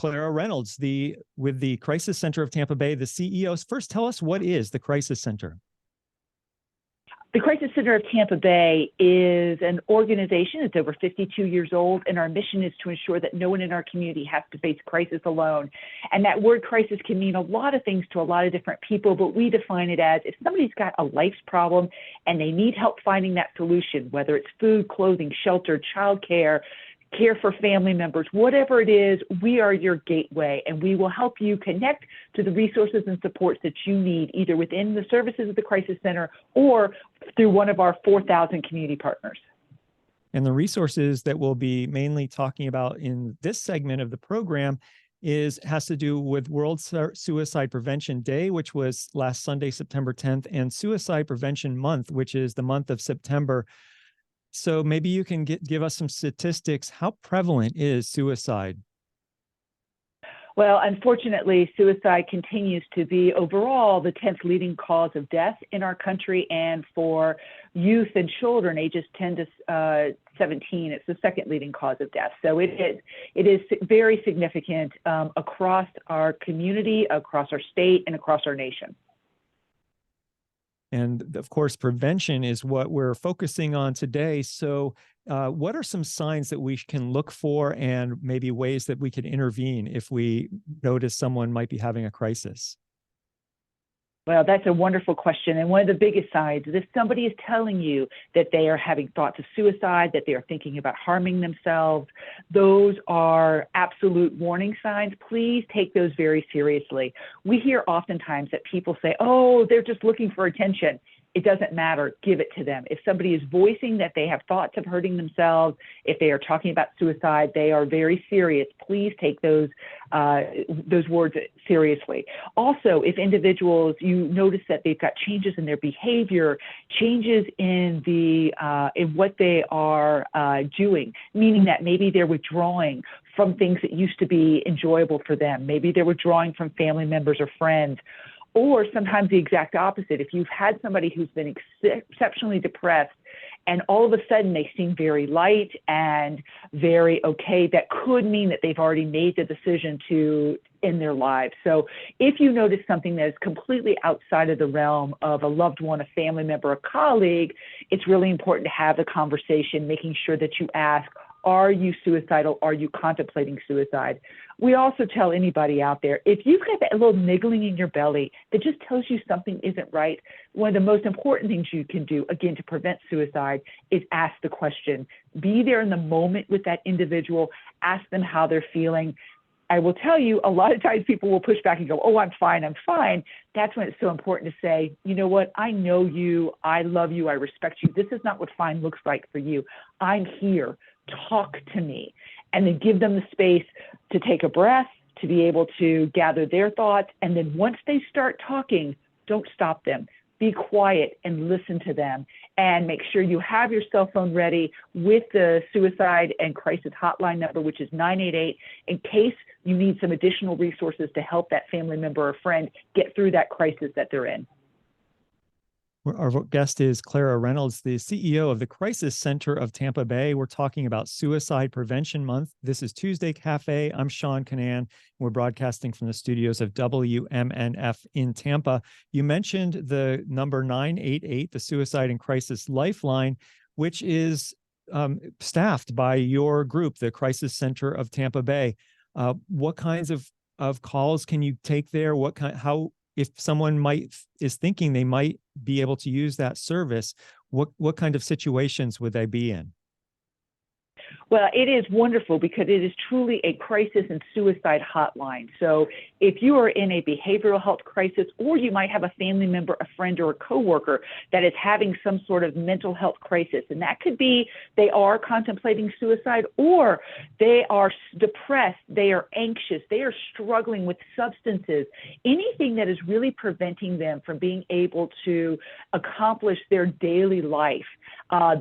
Clara Reynolds, with the Crisis Center of Tampa Bay, the CEO. First, tell us, what is the Crisis Center? The Crisis Center of Tampa Bay is an organization. It's over 52 years old, and our mission is to ensure that no one in our community has to face crisis alone. And that word crisis can mean a lot of things to a lot of different people, but we define it as if somebody's got a life's problem and they need help finding that solution, whether it's food, clothing, shelter, childcare, care for family members, whatever it is, we are your gateway, and we will help you connect to the resources and supports that you need, either within the services of the Crisis Center or through one of our 4,000 community partners. And the resources that we'll be mainly talking about in this segment of the program has to do with World Suicide Prevention Day, which was last Sunday, September 10th, and Suicide Prevention Month, which is the month of September. So maybe you can give us some statistics. How prevalent is suicide? Well, unfortunately, suicide continues to be overall the 10th leading cause of death in our country, and for youth and children ages 10 to 17, it's the second leading cause of death. So it is very significant across our community, across our state, and across our nation. And of course, prevention is what we're focusing on today. So what are some signs that we can look for, and maybe ways that we could intervene if we notice someone might be having a crisis? Well, that's a wonderful question. And one of the biggest signs is if somebody is telling you that they are having thoughts of suicide, that they are thinking about harming themselves, those are absolute warning signs. Please take those very seriously. We hear oftentimes that people say, oh, they're just looking for attention. It doesn't matter. Give it to them. If somebody is voicing that they have thoughts of hurting themselves, if they are talking about suicide, they are very serious. Please take those words seriously. Also, if individuals, you notice that they've got changes in their behavior, changes in what they are doing, meaning that maybe they're withdrawing from things that used to be enjoyable for them. Maybe they're withdrawing from family members or friends. Or sometimes the exact opposite. If you've had somebody who's been exceptionally depressed and all of a sudden they seem very light and very okay, that could mean that they've already made the decision to end their lives. So if you notice something that is completely outside of the realm of a loved one, a family member, a colleague, it's really important to have the conversation, making sure that you ask, are you suicidal? Are you contemplating suicide? We also tell anybody out there, if you've got that little niggling in your belly that just tells you something isn't right, one of the most important things you can do, again, to prevent suicide is ask the question. Be there in the moment with that individual. Ask them how they're feeling. I will tell you, a lot of times people will push back and go, oh, I'm fine, I'm fine. That's when it's so important to say, you know what, I know you, I love you, I respect you. This is not what fine looks like for you. I'm here. Talk to me. And then give them the space to take a breath, to be able to gather their thoughts. And then once they start talking, don't stop them. Be quiet and listen to them, and make sure you have your cell phone ready with the suicide and crisis hotline number, which is 988, in case you need some additional resources to help that family member or friend get through that crisis that they're in. Our guest is Clara Reynolds, the CEO of the Crisis Center of Tampa Bay. We're talking about Suicide Prevention Month. This is Tuesday Café. I'm Seán Kinane. We're broadcasting from the studios of WMNF in Tampa. You mentioned the number 988, the Suicide and Crisis Lifeline, which is staffed by your group, the Crisis Center of Tampa Bay. What kinds of calls can you take there? If someone is thinking they might be able to use that service, what kind of situations would they be in? Well, it is wonderful because it is truly a crisis and suicide hotline. So if you are in a behavioral health crisis, or you might have a family member, a friend, or a coworker that is having some sort of mental health crisis, and that could be they are contemplating suicide, or they are depressed, they are anxious, they are struggling with substances, anything that is really preventing them from being able to accomplish their daily life.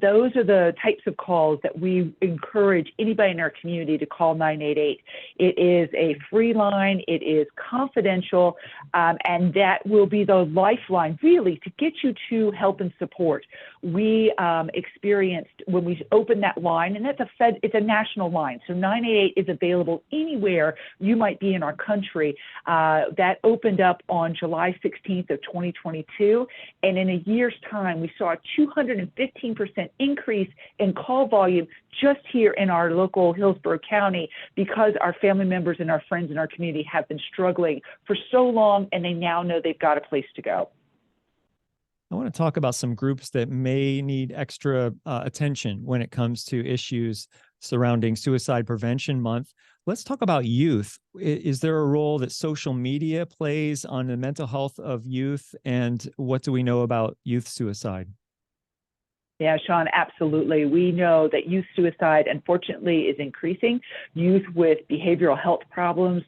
Those are the types of calls that we encourage encourage anybody in our community to call 988. It is a free line. It is confidential, and that will be the lifeline, really, to get you to help and support. We experienced when we opened that line, and it's a national line, so 988 is available anywhere you might be in our country. That opened up on July 16th of 2022, and in a year's time, we saw a 215% increase in call volume just here in our local Hillsborough County, because our family members and our friends in our community have been struggling for so long, and they now know they've got a place to go. I want to talk about some groups that may need extra attention when it comes to issues surrounding Suicide Prevention Month. Let's talk about youth. Is there a role that social media plays on the mental health of youth? And what do we know about youth suicide? Yeah, Seán, absolutely. We know that youth suicide, unfortunately, is increasing. Youth with behavioral health problems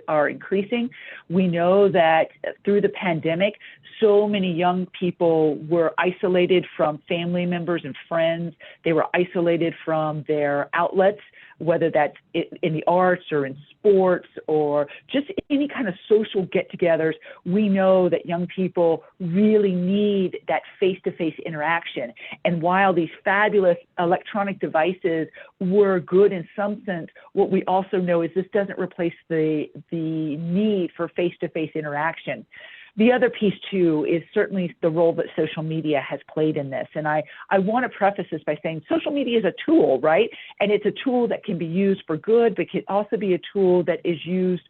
are increasing. We know that through the pandemic, so many young people were isolated from family members and friends. They were isolated from their outlets, whether that's in the arts or in sports or just any kind of social get-togethers. We know that young people really need that face-to-face interaction. And while these fabulous electronic devices were good in some sense, what we also know is this doesn't replace the need for face-to-face interaction. The other piece, too, is certainly the role that social media has played in this. And I want to preface this by saying social media is a tool, right? And it's a tool that can be used for good, but can also be a tool that is used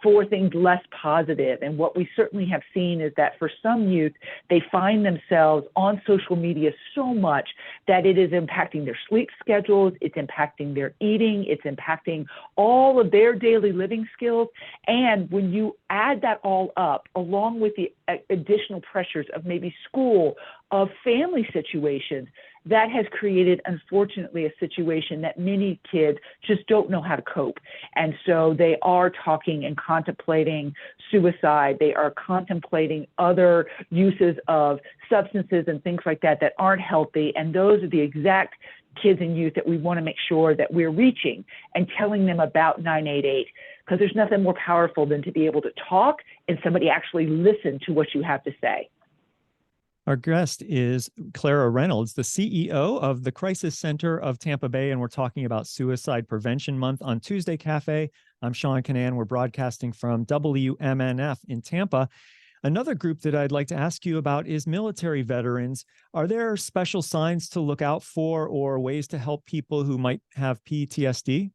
for things less positive. And what we certainly have seen is that for some youth, they find themselves on social media so much that it is impacting their sleep schedules, it's impacting their eating, it's impacting all of their daily living skills. And when you add that all up, along with the additional pressures of maybe school, of family situations, that has created, unfortunately, a situation that many kids just don't know how to cope. And so they are talking and contemplating suicide. They are contemplating other uses of substances and things like that that aren't healthy. And those are the exact kids and youth that we want to make sure that we're reaching and telling them about 988. Because there's nothing more powerful than to be able to talk and somebody actually listen to what you have to say. Our guest is Clara Reynolds, the CEO of the Crisis Center of Tampa Bay, and we're talking about Suicide Prevention Month on Tuesday Café. I'm Seán Kinane. We're broadcasting from WMNF in Tampa. Another group that I'd like to ask you about is military veterans. Are there special signs to look out for or ways to help people who might have PTSD?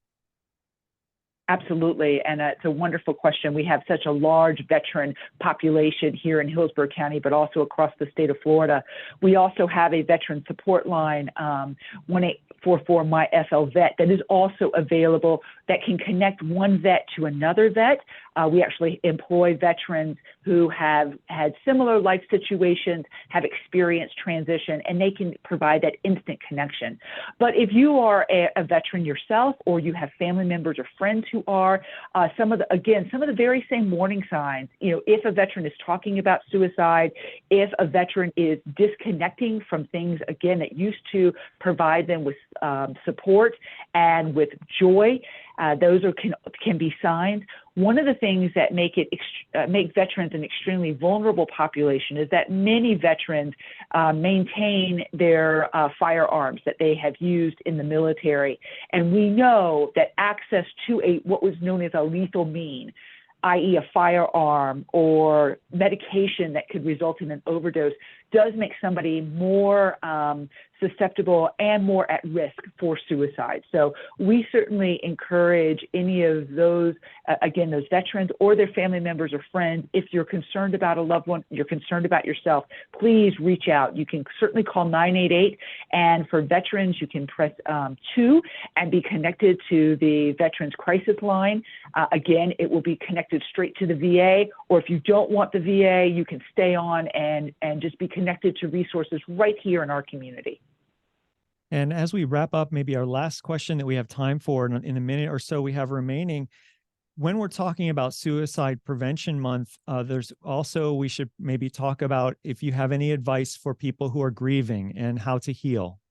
Absolutely, and it's a wonderful question. We have such a large veteran population here in Hillsborough County, but also across the state of Florida. We also have a veteran support line, 1-844-MY-FL-VET, that is also available that can connect one vet to another vet. We actually employ veterans who have had similar life situations, have experienced transition, and they can provide that instant connection. But if you are a veteran yourself, or you have family members or friends who are, some of the very same warning signs, if a veteran is talking about suicide, if a veteran is disconnecting from things, again, that used to provide them with support and with joy, those can be signs. One of the things that make veterans an extremely vulnerable population is that many veterans maintain their firearms that they have used in the military. And we know that access to what was known as a lethal mean, i.e. a firearm or medication that could result in an overdose, does make somebody more susceptible and more at risk for suicide. So we certainly encourage any of those, those veterans or their family members or friends, if you're concerned about a loved one, you're concerned about yourself, please reach out. You can certainly call 988, and for veterans, you can press 2 and be connected to the Veterans Crisis Line. Again, it will be connected straight to the VA, or if you don't want the VA, you can stay on and just be connected to resources right here in our community. And as we wrap up, maybe our last question that we have time for in a minute or so we have remaining, when we're talking about Suicide Prevention Month, we should maybe talk about if you have any advice for people who are grieving and how to heal.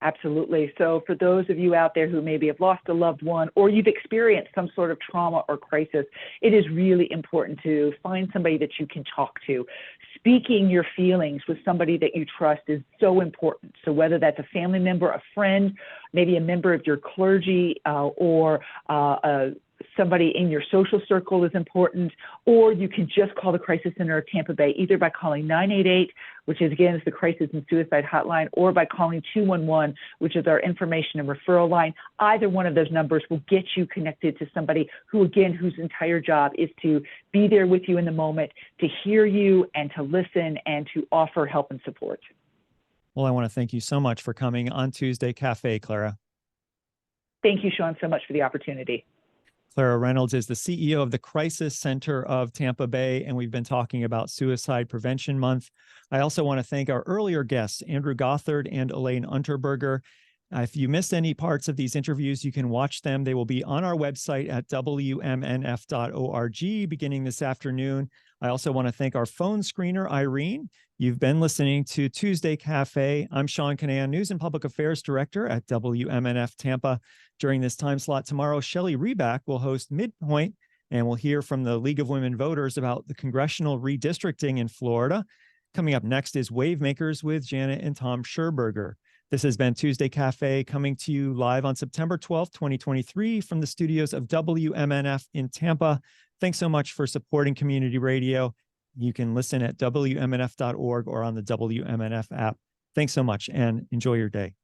Absolutely. So for those of you out there who maybe have lost a loved one or you've experienced some sort of trauma or crisis, it is really important to find somebody that you can talk to. Speaking your feelings with somebody that you trust is so important. So whether that's a family member, a friend, maybe a member of your clergy, or somebody in your social circle is important, or you can just call the Crisis Center of Tampa Bay, either by calling 988, which is, again, is the Crisis and Suicide Hotline, or by calling 211, which is our information and referral line. Either one of those numbers will get you connected to somebody who, again, whose entire job is to be there with you in the moment, to hear you and to listen and to offer help and support. Well, I want to thank you so much for coming on Tuesday Cafe, Clara. Thank you, Seán, so much for the opportunity. Clara Reynolds is the CEO of the Crisis Center of Tampa Bay, and we've been talking about Suicide Prevention Month. I also want to thank our earlier guests, Andrew Gothard and Elaine Unterberger. If you missed any parts of these interviews, you can watch them. They will be on our website at WMNF.org beginning this afternoon. I also want to thank our phone screener, Irene. You've been listening to Tuesday Cafe. I'm Seán Kinane, News and Public Affairs Director at WMNF Tampa. During this time slot tomorrow, Shelley Reback will host Midpoint, and we'll hear from the League of Women Voters about the congressional redistricting in Florida. Coming up next is Wavemakers with Janet and Tom Scherberger. This has been Tuesday Cafe, coming to you live on September 12th, 2023 from the studios of WMNF in Tampa. Thanks so much for supporting community radio. You can listen at WMNF.org or on the WMNF app. Thanks so much and enjoy your day.